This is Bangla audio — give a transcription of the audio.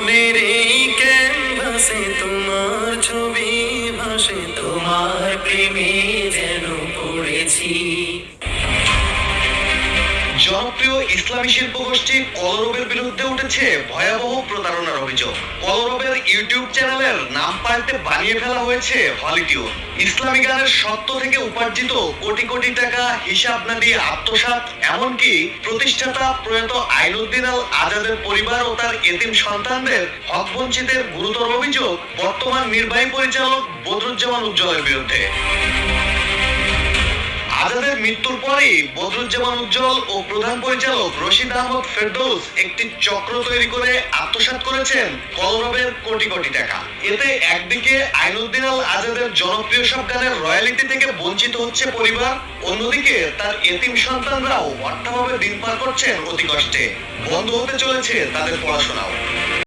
মনের এই ক্যানভাসে তোমার ছবি ভাসে, তোমার প্রেমে যেন পড়েছি। জনপ্রিয় ইসলামী শিল্পগোষ্ঠী কলরবের বিরুদ্ধে উঠেছে ভয়াবহ প্রতারণার অভিযোগ। কলরবের ইউটিউব চ্যানেলের নাম পাল্টে বানিয়ে ফেলা হয়েছে হলিটিউড। ইসলামী গানের সত্য থেকে উপার্জিত কোটি কোটি টাকা হিসাব না দিয়ে আত্মসাৎ, এমনকি প্রতিষ্ঠাতা প্রয়াত আইনুদ্দিন আল আজাদের পরিবার ও তার এতিম সন্তানদের হক বঞ্চিতের গুরুতর অভিযোগ বর্তমান নির্বাহী পরিচালক বদরুজ্জামান উজ্জ্বলের বিরুদ্ধে। আজাদের মৃত্যুর পরেই বদরুজ্জামান উজ্জ্বল ও প্রধান পরিচালক রশিদ আহমদ ফেরদৌস একটি চক্র তৈরি করে আত্মসাৎ করেছেন কলরবের কোটি কোটি টাকা। এতে একদিকে আইনুদ্দিন আল আজাদের জনপ্রিয় সব গানের রয়্যালিটি থেকে বঞ্চিত হচ্ছে পরিবার, অন্যদিকে তার এতিম সন্তানরাও অর্থাভাবে দিন পার করছেন অতি কষ্টে। বন্ধ হতে চলেছে তাদের পড়াশোনাও।